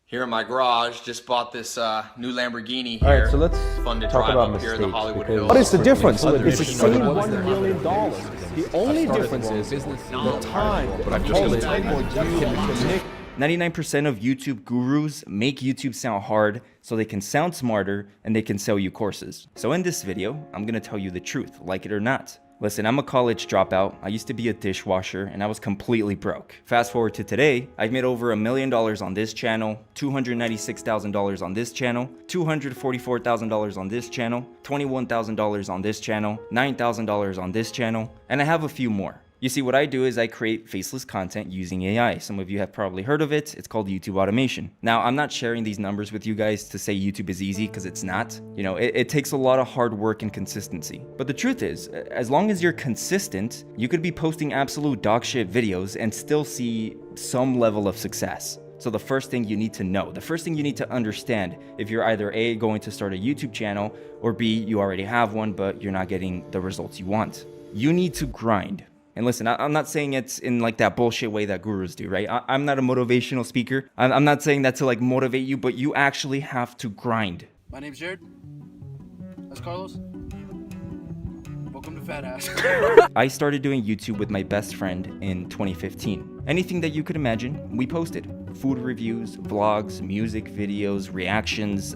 Here in my garage, just bought this new Lamborghini here. All right, so let's fun to talk drive about up here in the mistakes, Hollywood because- Hills. What is the difference? Other It's the people same know $1 million. The only difference is the time But I'm just gonna take what you can 99% of YouTube gurus make YouTube sound hard so they can sound smarter and they can sell you courses. So in this video, I'm gonna tell you the truth, like it or not. Listen, I'm a college dropout. I used to be a dishwasher and I was completely broke. Fast forward to today, I've made over $1 million on this channel, $296,000 on this channel, $244,000 on this channel, $21,000 on this channel, $9,000 on this channel, and I have a few more. You see, what I do is I create faceless content using AI. Some of you have probably heard of it. It's called YouTube automation. Now, I'm not sharing these numbers with you guys to say YouTube is easy, because it's not. You know, it takes a lot of hard work and consistency. But the truth is, as long as you're consistent, you could be posting absolute dog shit videos and still see some level of success. So the first thing you need to know, the first thing you need to understand, if you're either A, going to start a YouTube channel, or B, you already have one, but you're not getting the results you want. You need to grind. And listen, I'm not saying it's in like that bullshit way that gurus do, right? I'm not a motivational speaker. I'm not saying that to like motivate you, but you actually have to grind. My name's Jared. That's Carlos. Welcome to Fat Ass. I started doing YouTube with my best friend in 2015. Anything that you could imagine, we posted. Food reviews, vlogs, music videos, reactions.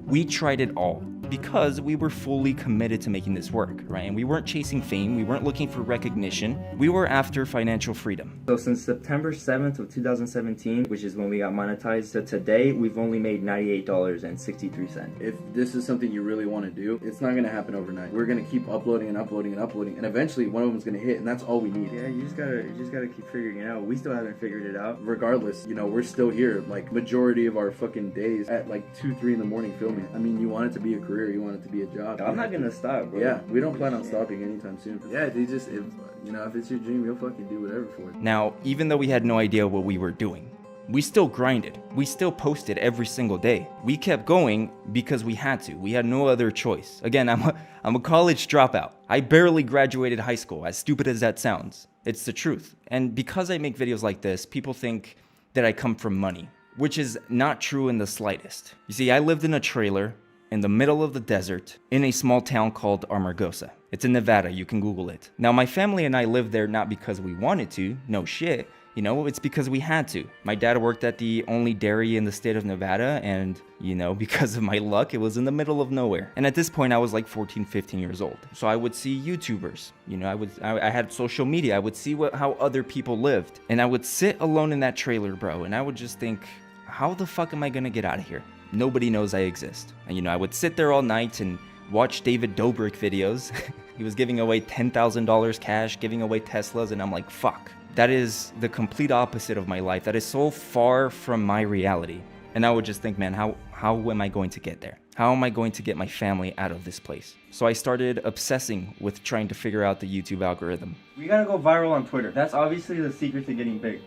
We tried it all because we were fully committed to making this work, right? And we weren't chasing fame, we weren't looking for recognition, we were after financial freedom. So since September 7th of 2017, which is when we got monetized, to today, we've only made $98.63. If this is something you really want to do, it's not going to happen overnight. We're going to keep uploading and uploading and uploading, and eventually one of them's going to hit, and that's all we need. Yeah, you just gotta keep figuring it out. We still haven't figured it out. Regardless, you know, we're still here, like, majority of our fucking days at like 2, 3 in the morning filming. I mean, you want it to be a career, you want it to be a job. I'm not gonna stop, bro. Yeah, we don't plan on stopping anytime soon. Yeah, they just, if it's your dream, you'll fucking do whatever for it. Now, even though we had no idea what we were doing, we still grinded. We still posted every single day. We kept going because we had to. We had no other choice. Again, I'm a college dropout. I barely graduated high school, as stupid as that sounds. It's the truth. And because I make videos like this, people think that I come from money, which is not true in the slightest. You see, I lived in a trailer in the middle of the desert in a small town called Amargosa. It's in Nevada, you can Google it. Now, my family and I lived there not because we wanted to, no shit. You know, it's because we had to. My dad worked at the only dairy in the state of Nevada, and, you know, because of my luck, it was in the middle of nowhere. And at this point, I was like 14, 15 years old. So I would see YouTubers, you know, I had social media. I would see how other people lived. And I would sit alone in that trailer, bro, and I would just think, how the fuck am I gonna get out of here? Nobody knows I exist. And, you know, I would sit there all night and watch David Dobrik videos. He was giving away $10,000 cash, giving away Teslas, and I'm like, fuck. That is the complete opposite of my life. That is so far from my reality. And I would just think, man, how am I going to get there? How am I going to get my family out of this place? So I started obsessing with trying to figure out the YouTube algorithm. We gotta go viral on Twitter. That's obviously the secret to getting big.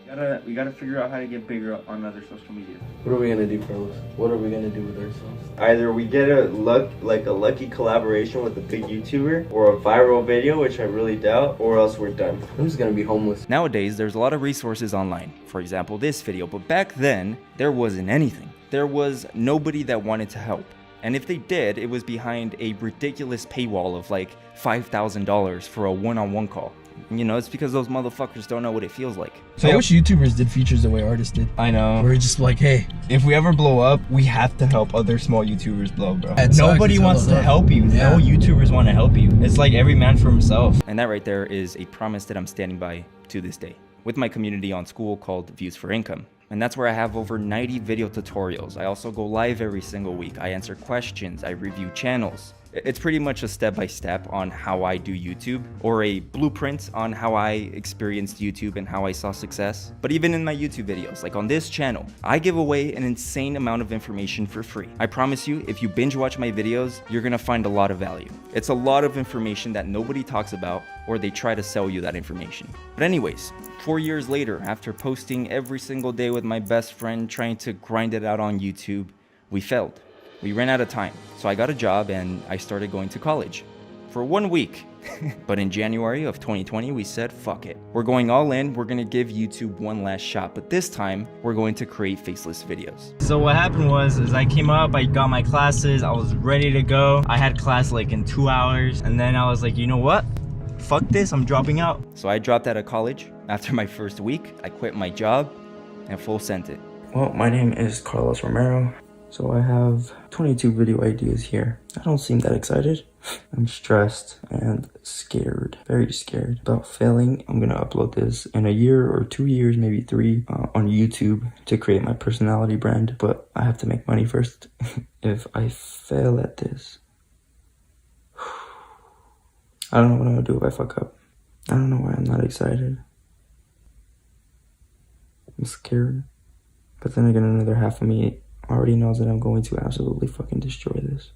We gotta figure out how to get bigger on other social media. What are we going to do, Carlos? What are we going to do with ourselves? Either we get a lucky collaboration with a big YouTuber, or a viral video, which I really doubt, or else we're done. I'm just going to be homeless. Nowadays, there's a lot of resources online. For example, this video. But back then, there wasn't anything. There was nobody that wanted to help. And if they did, it was behind a ridiculous paywall of like $5,000 for a one-on-one call. And, you know, it's because those motherfuckers don't know what it feels like. So I wish YouTubers did features the way artists did. I know. Where it's just like, hey, If we ever blow up, we have to help other small YouTubers blow, bro. It sucks, Nobody it's wants all to up. help you. Yeah. No YouTubers want to help you. It's like every man for himself. And that right there is a promise that I'm standing by to this day. With my community on school called Views for Income. And that's where I have over 90 video tutorials. I also go live every single week. I answer questions, I review channels. It's pretty much a step-by-step on how I do YouTube, or a blueprint on how I experienced YouTube and how I saw success. But even in my YouTube videos, like on this channel, I give away an insane amount of information for free. I promise you, if you binge watch my videos, you're gonna find a lot of value. It's a lot of information that nobody talks about, or they try to sell you that information. But anyways, 4 years later, after posting every single day with my best friend, trying to grind it out on YouTube, we failed. We ran out of time. So I got a job and I started going to college. For 1 week, But in January of 2020, we said, fuck it. We're going all in. We're gonna give YouTube one last shot, but this time we're going to create faceless videos. So what happened was, I came up, I got my classes, I was ready to go. I had class like in 2 hours, and then I was like, you know what? Fuck this, I'm dropping out. So I dropped out of college. After my first week, I quit my job and full sent it. Well, my name is Carlos Romero. So I have 22 video ideas here. I don't seem that excited. I'm stressed and scared, very scared about failing. I'm gonna upload this in a year or 2 years, maybe 3, on YouTube to create my personality brand, but I have to make money first. If I fail at this, I don't know what I'm gonna do if I fuck up. I don't know why I'm not excited. I'm scared. But then again, another half of me already knows that I'm going to absolutely fucking destroy this.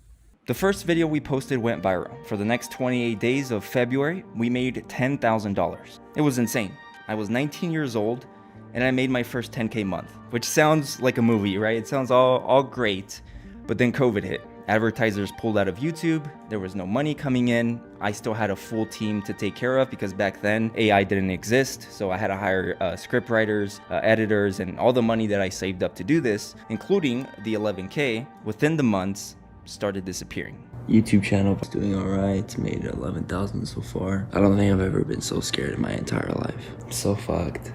The first video we posted went viral. For the next 28 days of February, we made $10,000. It was insane. I was 19 years old and I made my first 10K month, which sounds like a movie, right? It sounds all great, but then COVID hit. Advertisers pulled out of YouTube. There was no money coming in. I still had a full team to take care of because back then AI didn't exist. So I had to hire script writers, editors, and all the money that I saved up to do this, including the 11K, within the months started disappearing. YouTube channel is doing alright. It's made 11,000 so far. I don't think I've ever been so scared in my entire life. I'm so fucked.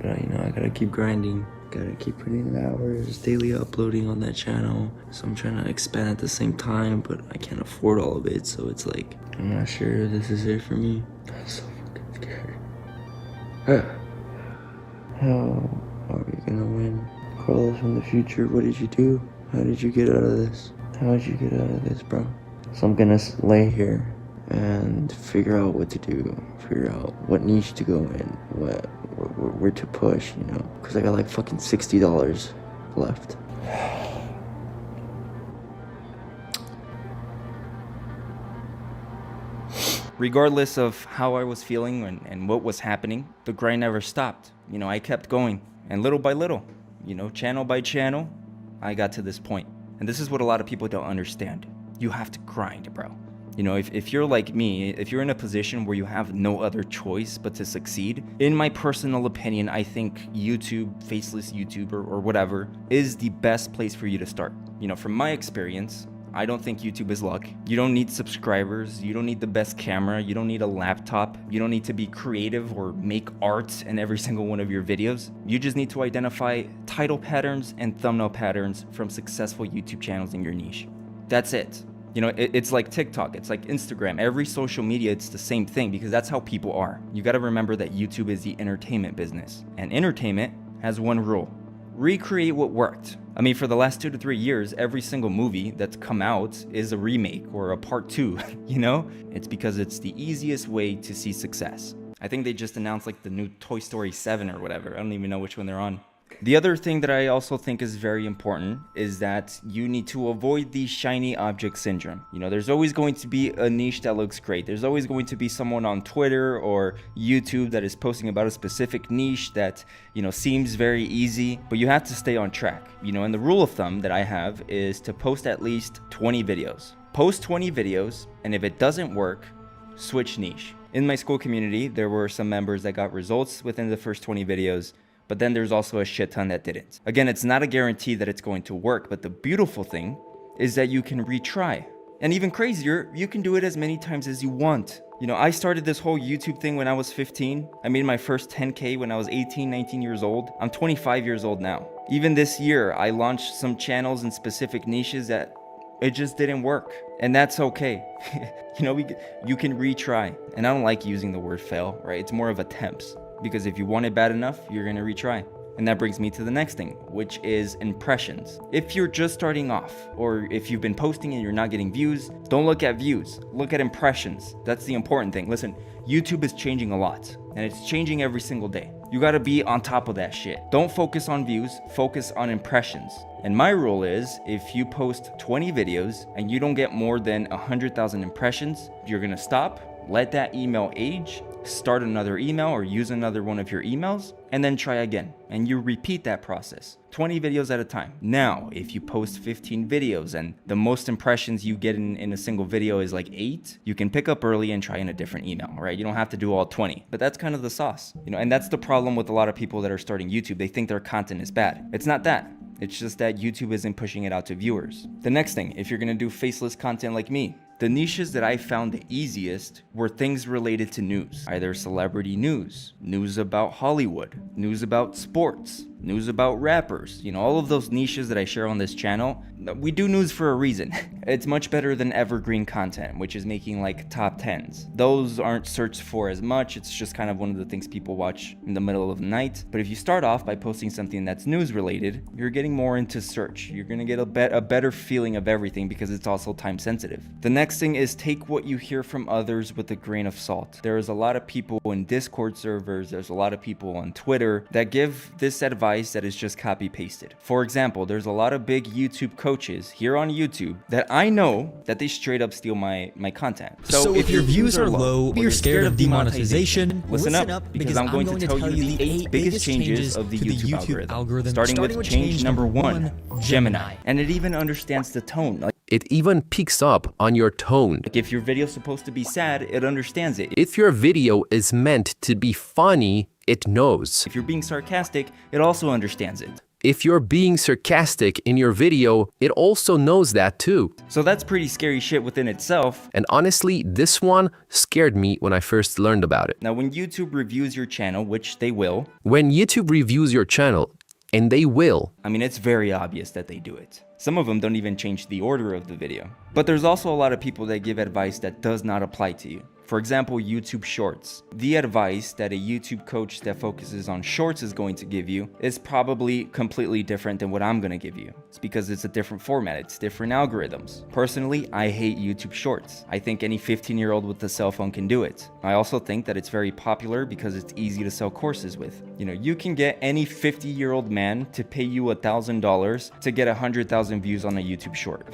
But you know, I gotta keep grinding. Gotta keep putting in hours, daily uploading on that channel. So I'm trying to expand at the same time, but I can't afford all of it. So it's like, I'm not sure this is it for me. I'm so fucking scared. How are we gonna win? Carlos from the future, what did you do? How did you get out of this? How did you get out of this, bro? So I'm gonna lay here and figure out what to do. Figure out what niche to go in, where to push, you know? Because I got like fucking $60 left. Regardless of how I was feeling and what was happening, the grind never stopped. You know, I kept going, and little by little, you know, channel by channel, I got to this point. And this is what a lot of people don't understand. You have to grind, bro. You know, if you're like me, if you're in a position where you have no other choice but to succeed, in my personal opinion, I think YouTube, Faceless YouTuber, or whatever, is the best place for you to start. You know, from my experience, I don't think YouTube is luck. You don't need subscribers. You don't need the best camera. You don't need a laptop. You don't need to be creative or make art in every single one of your videos. You just need to identify title patterns and thumbnail patterns from successful YouTube channels in your niche. That's it. You know, it's like TikTok, it's like Instagram, every social media, it's the same thing because that's how people are. You gotta remember that YouTube is the entertainment business, and entertainment has one rule: recreate what worked. I mean, for the last 2 to 3 years, every single movie that's come out is a remake or a part 2, you know? It's because it's the easiest way to see success. I think they just announced like the new Toy Story 7 or whatever. I don't even know which one they're on. The other thing that I also think is very important is that you need to avoid the shiny object syndrome. You know, there's always going to be a niche that looks great. There's always going to be someone on Twitter or YouTube that is posting about a specific niche that, you know, seems very easy, but you have to stay on track. You know, and the rule of thumb that I have is to post at least 20 videos. Post 20 videos, and if it doesn't work, switch niche. In my school community, there were some members that got results within the first 20 videos, but then there's also a shit ton that didn't. Again, it's not a guarantee that it's going to work, but the beautiful thing is that you can retry. And even crazier, you can do it as many times as you want. You know, I started this whole YouTube thing when I was 15. I made my first 10K when I was 18, 19 years old. I'm 25 years old now. Even this year, I launched some channels in specific niches that it just didn't work. And that's okay. You know, you can retry. And I don't like using the word fail, right? It's more of attempts. Because if you want it bad enough, you're gonna retry. And that brings me to the next thing, which is impressions. If you're just starting off, or if you've been posting and you're not getting views, don't look at views, look at impressions. That's the important thing. Listen, YouTube is changing a lot, and it's changing every single day. You gotta be on top of that shit. Don't focus on views, focus on impressions. And my rule is, if you post 20 videos and you don't get more than 100,000 impressions, you're gonna stop, let that email age, start another email or use another one of your emails, and then try again. And you repeat that process, 20 videos at a time. Now, if you post 15 videos and the most impressions you get in a single video is like 8, you can pick up early and try in a different email, right? You don't have to do all 20, but that's kind of the sauce, you know, and that's the problem with a lot of people that are starting YouTube. They think their content is bad. It's not that. It's just that YouTube isn't pushing it out to viewers. The next thing, if you're gonna do faceless content like me, the niches that I found the easiest were things related to news. Either celebrity news, news about Hollywood, news about sports, news about rappers, you know, all of those niches that I share on this channel. We do news for a reason. It's much better than evergreen content, which is making like top 10s. Those aren't searched for as much. It's just kind of one of the things people watch in the middle of the night. But if you start off by posting something that's news related, you're getting more into search. You're gonna get a better feeling of everything because it's also time sensitive. The next thing is take what you hear from others with a grain of salt. There's a lot of people in Discord servers, there's a lot of people on Twitter that give this advice that is just copy pasted. For example, there's a lot of big YouTube coaches here on YouTube that I know that they straight up steal my content. So if your views are low, you're scared of demonetization, listen up because I'm going to tell you the 8 biggest changes of the YouTube algorithm. Starting with change number 1, Gemini. And it even understands the tone. It even picks up on your tone. Like if your video's supposed to be sad, it understands it. If your video is meant to be funny, it knows. If you're being sarcastic, it also understands it. If you're being sarcastic in your video, it also knows that too. So that's pretty scary shit within itself. And honestly, this one scared me when I first learned about it. Now, when YouTube reviews your channel, which they will. When YouTube reviews your channel, and they will. I mean, it's very obvious that they do it. Some of them don't even change the order of the video. But there's also a lot of people that give advice that does not apply to you. For example, YouTube Shorts. The advice that a YouTube coach that focuses on shorts is going to give you is probably completely different than what I'm going to give you. It's because it's a different format, it's different algorithms. Personally, I hate YouTube Shorts. I think any 15-year-old with a cell phone can do it. I also think that it's very popular because it's easy to sell courses with. You know, you can get any 50-year-old man to pay you $1,000 to get 100,000 views on a YouTube short.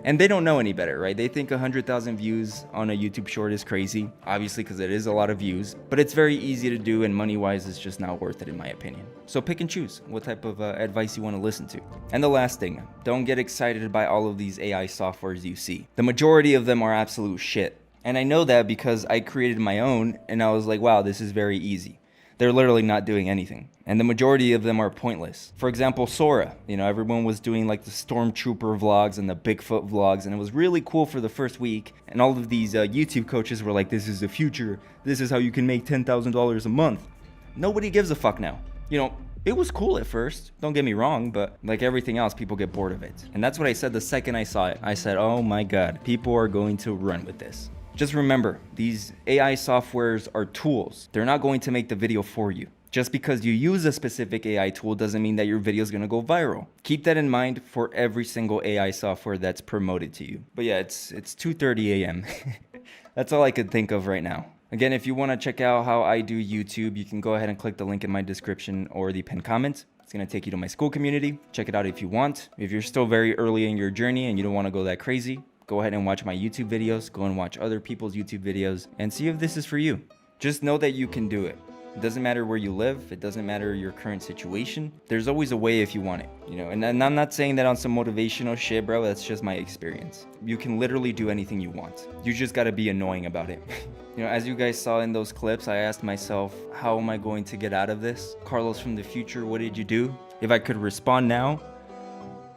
And they don't know any better, right? They think 100,000 views on a YouTube short is crazy. Obviously, because it is a lot of views, but it's very easy to do, and money-wise, it's just not worth it in my opinion. So pick and choose what type of advice you want to listen to. And the last thing, don't get excited by all of these AI softwares you see. The majority of them are absolute shit. And I know that because I created my own, and I was like, wow, this is very easy. They're literally not doing anything. And the majority of them are pointless. For example, Sora. You know, everyone was doing like the Stormtrooper vlogs and the Bigfoot vlogs, and it was really cool for the first week. And all of these YouTube coaches were like, this is the future. This is how you can make $10,000 a month. Nobody gives a fuck now. You know, it was cool at first, don't get me wrong, but like everything else, people get bored of it. And that's what I said the second I saw it. I said, oh my God, people are going to run with this. Just remember, these AI softwares are tools. They're not going to make the video for you. Just because you use a specific AI tool doesn't mean that your video is going to go viral. Keep that in mind for every single AI software that's promoted to you. But yeah, it's 2:30 a.m. That's all I could think of right now. Again, if you want to check out how I do YouTube, you can go ahead and click the link in my description or the pinned comment. It's going to take you to my school community. Check it out if you want. If you're still very early in your journey and you don't want to go that crazy, go ahead and watch my YouTube videos, go and watch other people's YouTube videos, and see if this is for you. Just know that you can do it. It doesn't matter where you live, it doesn't matter your current situation. There's always a way if you want it, you know, and I'm not saying that on some motivational shit, bro, that's just my experience. You can literally do anything you want. You just gotta be annoying about it. You know, as you guys saw in those clips, I asked myself, how am I going to get out of this? Carlos from the future, what did you do? If I could respond now,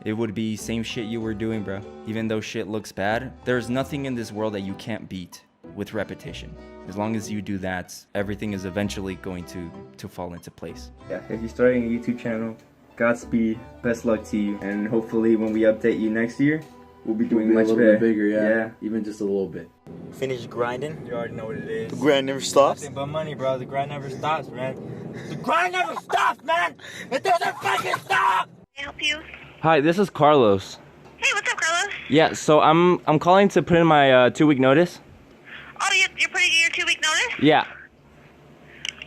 it would be same shit you were doing, bro. Even though shit looks bad, there's nothing in this world that you can't beat with repetition. As long as you do that, everything is eventually going to fall into place. Yeah, if you're starting a YouTube channel, Godspeed, best luck to you, and hopefully when we update you next year, we'll be doing much a little better. bit bigger, yeah. Even just a little bit. Finish grinding. You already know what it is. The grind never stops. Nothing but money, bro. The grind never stops, man. The grind never stops, man. It doesn't fucking stop. Can I help you? Hi, this is Carlos. Hey, what's up, Carlos? Yeah, so I'm calling to put in my 2-week notice. Oh, you're putting in your 2-week notice? Yeah.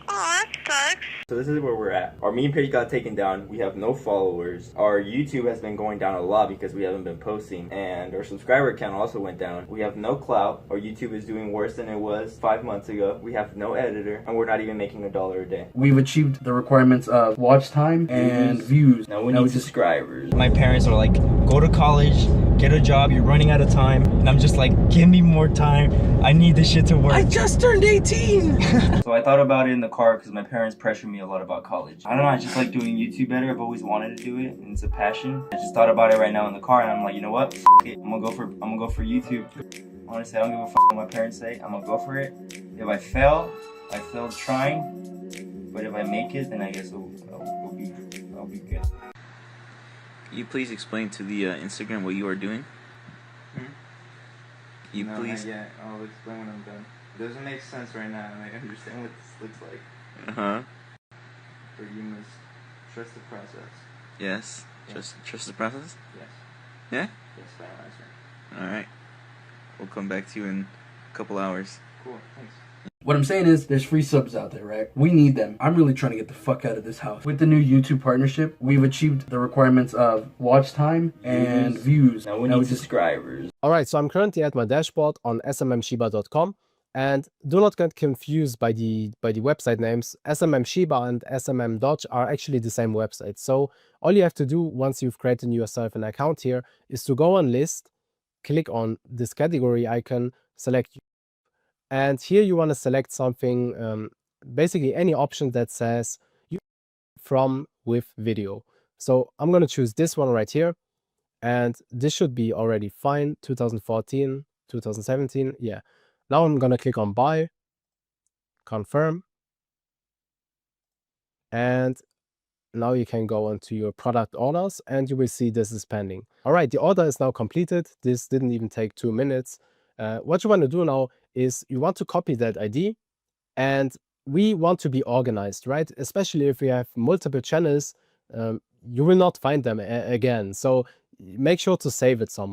Oh, that sucks. So this is where we're at. Our meme page got taken down. We have no followers. Our YouTube has been going down a lot because we haven't been posting. And our subscriber count also went down. We have no clout. Our YouTube is doing worse than it was 5 months ago. We have no editor. And we're not even making $1 a day. We've achieved the requirements of watch time and views. Now we need subscribers. My parents are like, go to college, get a job, you're running out of time. And I'm just like, give me more time. I need this shit to work. I just turned 18. So I thought about it in the car because my parents pressured me a lot about college. I don't know, I just like doing YouTube better. I've always wanted to do it and it's a passion. I just thought about it right now in the car and I'm like, you know what? F it. I'm gonna go for YouTube. Honestly, I don't give a f what my parents say. I'm gonna go for it. If I fail, I failed trying. But if I make it, then I guess I'll be good. Can you please explain to the Instagram what you are doing? You no, please? Not yet. I'll explain when I'm done. It doesn't make sense right now. I understand what this looks like. But you must trust the process. Yes. Yeah. Trust the process? Yes. Yeah? Yes, final answer. Alright. We'll come back to you in a couple hours. Cool, thanks. What I'm saying is, there's free subs out there, right? We need them. I'm really trying to get the fuck out of this house. With the new YouTube partnership, we've achieved the requirements of watch time and views. Now we need subscribers. Alright, so I'm currently at my dashboard on smmshiba.com, and do not get confused by the website names. SMM Shiba and SMM Dodge are actually the same website. So all you have to do once you've created yourself an account here is to go on list, click on this category icon, select, and here you want to select something, basically any option that says from with video. So I'm going to choose this one right here, and this should be already fine. 2014, 2017, yeah. Now I'm going to click on buy, confirm, and now you can go onto your product orders and you will see this is pending. All right, the order is now completed. This didn't even take 2 minutes. What you want to do now is you want to copy that ID, and we want to be organized, right? Especially if we have multiple channels, you will not find them again. So make sure to save it somewhere.